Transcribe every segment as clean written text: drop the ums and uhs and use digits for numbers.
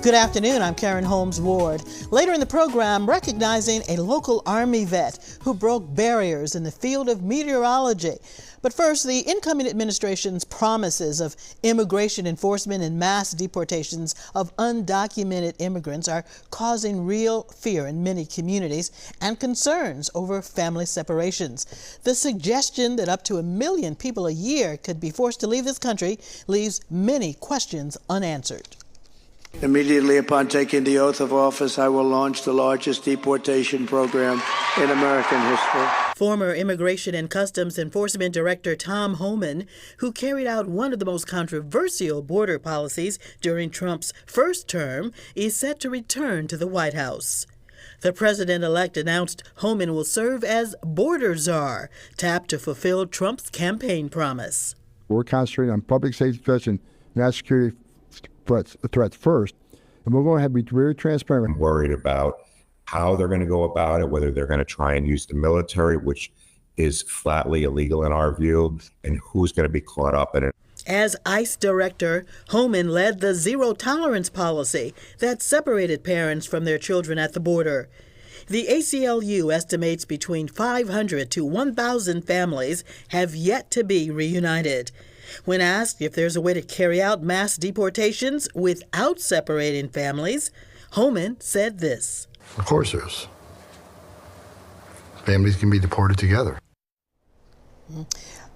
Good afternoon, I'm Karen Holmes Ward. Later in the program, recognizing a local Army vet who broke barriers in the field of meteorology. But first, the incoming administration's promises of immigration enforcement and mass deportations of undocumented immigrants are causing real fear in many communities and concerns over family separations. The suggestion that up to 1 million people a year could be forced to leave this country leaves many questions unanswered. Immediately upon taking the oath of office, I will launch the largest deportation program in American history. Former Immigration and Customs Enforcement Director Tom Homan, who carried out one of the most controversial border policies during Trump's first term, is set to return to the White House. The president-elect announced Homan will serve as border czar, tapped to fulfill Trump's campaign promise. We're concentrating on public safety threats and national security threats first, and we're going to have to be very transparent. I'm worried about how they're going to go about it, whether they're going to try and use the military, which is flatly illegal in our view, and who's going to be caught up in it. As ICE director, Homan led the zero-tolerance policy that separated parents from their children at the border. The ACLU estimates between 500 to 1,000 families have yet to be reunited. When asked if there's a way to carry out mass deportations without separating families, Homan said this. Of course there is. Families can be deported together.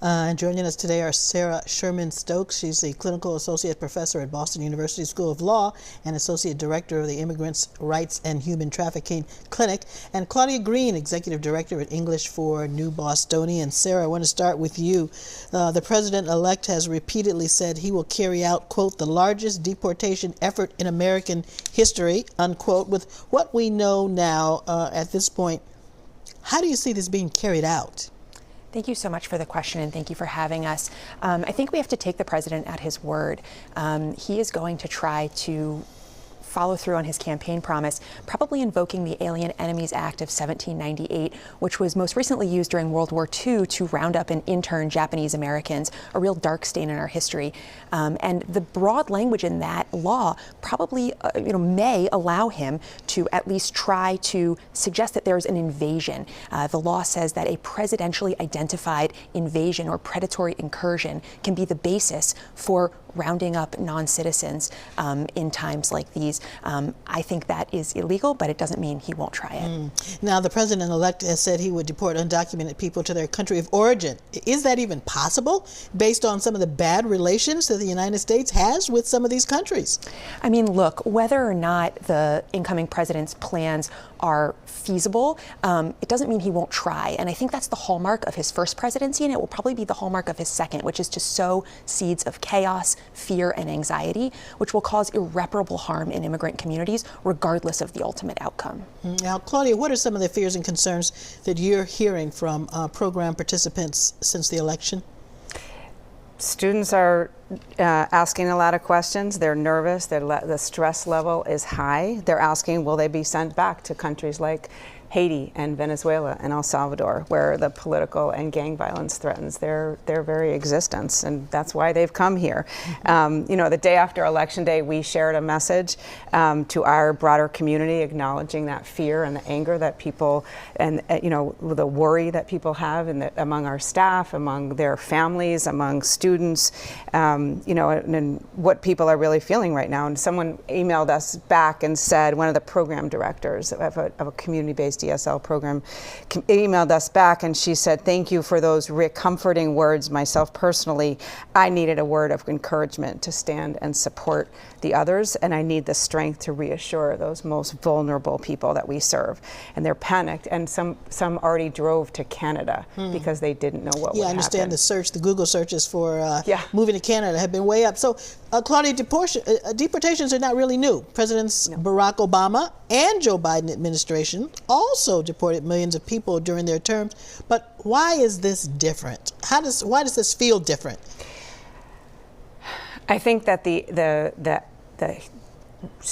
And joining us today are Sarah Sherman Stokes. She's the Clinical Associate Professor at Boston University School of Law and Associate Director of the Immigrants' Rights and Human Trafficking Clinic, and Claudia Green, Executive Director at English for New Bostonian. Sarah, I want to start with you. The president-elect has repeatedly said he will carry out, quote, the largest deportation effort in American history, unquote. With what we know now at this point, how do you see this being carried out? Thank you so much for the question, and thank you for having us. I think we have to take the president at his word. He is going to try to follow through on his campaign promise, probably invoking the Alien Enemies Act of 1798, which was most recently used during World War II to round up and intern Japanese Americans, a real dark stain in our history. And the broad language in that law probably may allow him to at least try to suggest that there's an invasion. The law says that a presidentially identified invasion or predatory incursion can be the basis for rounding up non-citizens in times like these. I think that is illegal, but it doesn't mean he won't try it. Now, the president-elect has said he would deport undocumented people to their country of origin. Is that even possible based on some of the bad relations that the United States has with some of these countries? I mean, look, whether or not the incoming president's plans are feasible, it doesn't mean he won't try. And I think that's the hallmark of his first presidency, and it will probably be the hallmark of his second, which is to sow seeds of chaos, fear, and anxiety, which will cause irreparable harm in immigrant communities, regardless of the ultimate outcome. Now, Claudia, what are some of the fears and concerns that you're hearing from program participants since the election? Students are asking a lot of questions. They're nervous. The stress level is high. They're asking, will they be sent back to countries like Haiti and Venezuela and El Salvador, where the political and gang violence threatens their very existence, and that's why they've come here. The day after Election Day, we shared a message to our broader community, acknowledging that fear and the anger that people, and the worry that people have among our staff, among their families, among students, and what people are really feeling right now. And someone emailed us back and said, one of the program directors of a community-based DSL program emailed us back, and she said, thank you for those comforting words. Myself personally, I needed a word of encouragement to stand and support the others, and I need the strength to reassure those most vulnerable people that we serve. And they're panicked, and some already drove to Canada because they didn't know what would happen. Yeah, I understand the Google searches for moving to Canada have been way up. So, Claudia, deportations are not really new. Presidents Barack Obama and Joe Biden administration also deported millions of people during their terms. But why is this different? Why does this feel different? I think that the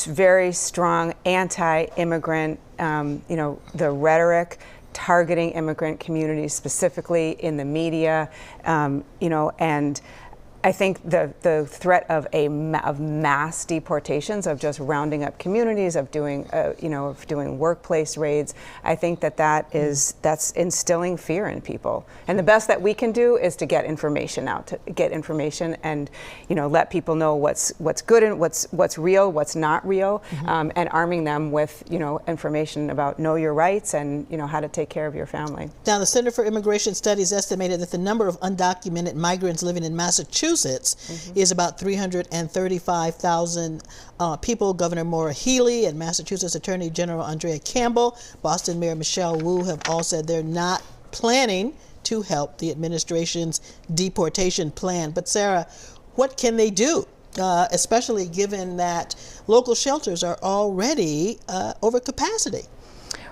very strong anti-immigrant, the rhetoric targeting immigrant communities, specifically in the media, and I think the threat of of mass deportations, of just rounding up communities, of doing doing workplace raids, I think that's instilling fear in people. And the best that we can do is to get information out, to get information and let people know what's good and what's real, what's not real, and arming them with information about know your rights and how to take care of your family. Now, the Center for Immigration Studies estimated that the number of undocumented migrants living in Massachusetts is about 335,000 people. Governor Maura Healey and Massachusetts Attorney General Andrea Campbell, Boston Mayor Michelle Wu have all said they're not planning to help the administration's deportation plan. But Sarah, what can they do, especially given that local shelters are already over capacity?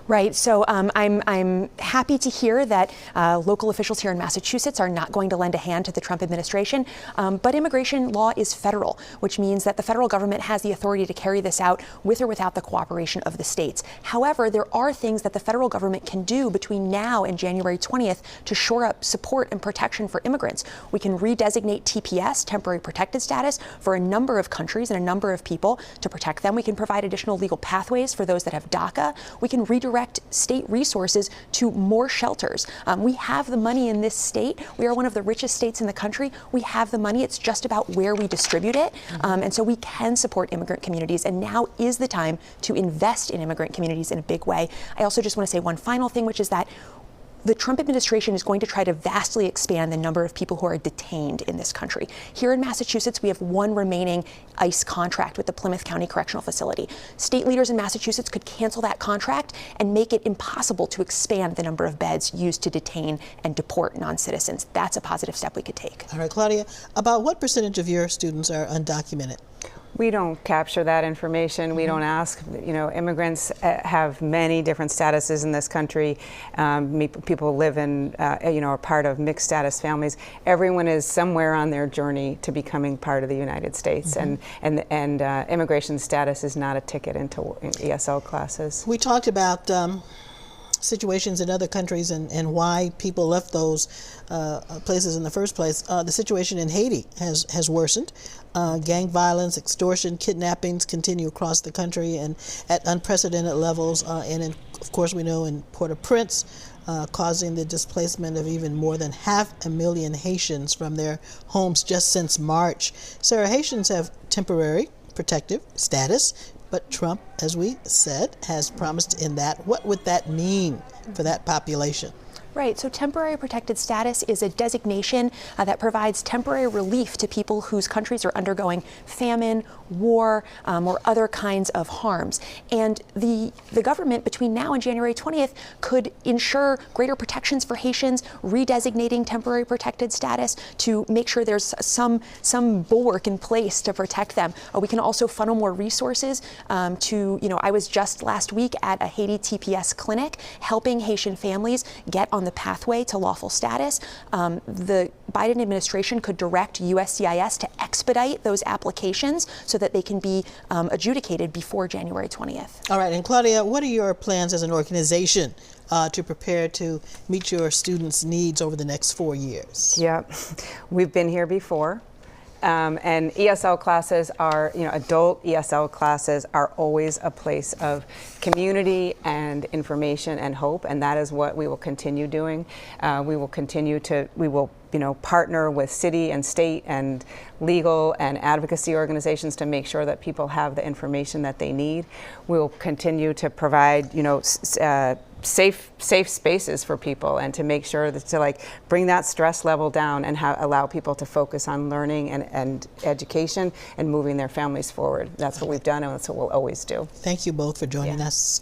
Right. So I'm happy to hear that local officials here in Massachusetts are not going to lend a hand to the Trump administration. But immigration law is federal, which means that the federal government has the authority to carry this out with or without the cooperation of the states. However, there are things that the federal government can do between now and January 20th to shore up support and protection for immigrants. We can redesignate TPS, temporary protected status, for a number of countries and a number of people to protect them. We can provide additional legal pathways for those that have DACA. We can redirect state resources to more shelters. We have the money in this state. We are one of the richest states in the country. We have the money. It's just about where we distribute it. And so we can support immigrant communities. And now is the time to invest in immigrant communities in a big way. I also just want to say one final thing, which is that the Trump administration is going to try to vastly expand the number of people who are detained in this country. Here in Massachusetts, we have one remaining ICE contract with the Plymouth County Correctional Facility. State leaders in Massachusetts could cancel that contract and make it impossible to expand the number of beds used to detain and deport non-citizens. That's a positive step we could take. All right, Claudia, about what percentage of your students are undocumented? We don't capture that information. We don't ask. Immigrants have many different statuses in this country. People live in, are part of mixed status families. Everyone is somewhere on their journey to becoming part of the United States, and immigration status is not a ticket into ESL classes. We talked about situations in other countries and why people left those places in the first place. The situation in Haiti has worsened. Gang violence, extortion, kidnappings continue across the country and at unprecedented levels. Of course, we know in Port-au-Prince, causing the displacement of even more than 500,000 Haitians from their homes just since March. Sarah, Haitians have temporary protective status, but Trump, as we said, has promised in that. What would that mean for that population? Right, so temporary protected status is a designation that provides temporary relief to people whose countries are undergoing famine, war, or other kinds of harms. And the government between now and January 20th could ensure greater protections for Haitians, redesignating temporary protected status to make sure there's some bulwark in place to protect them. We can also funnel more resources I was just last week at a Haiti TPS clinic helping Haitian families get on the pathway to lawful status. The Biden administration could direct USCIS to expedite those applications so that they can be adjudicated before January 20th. All right, and Claudia, what are your plans as an organization to prepare to meet your students' needs over the next 4 years? Yeah, we've been here before. And ESL classes are, adult ESL classes are always a place of community and information and hope, and that is what we will continue doing. We will partner with city and state and legal and advocacy organizations to make sure that people have the information that they need. We will continue to provide, safe spaces for people and to make sure that to bring that stress level down and allow people to focus on learning and education and moving their families forward. That's what we've done and that's what we'll always do. Thank you both for joining us.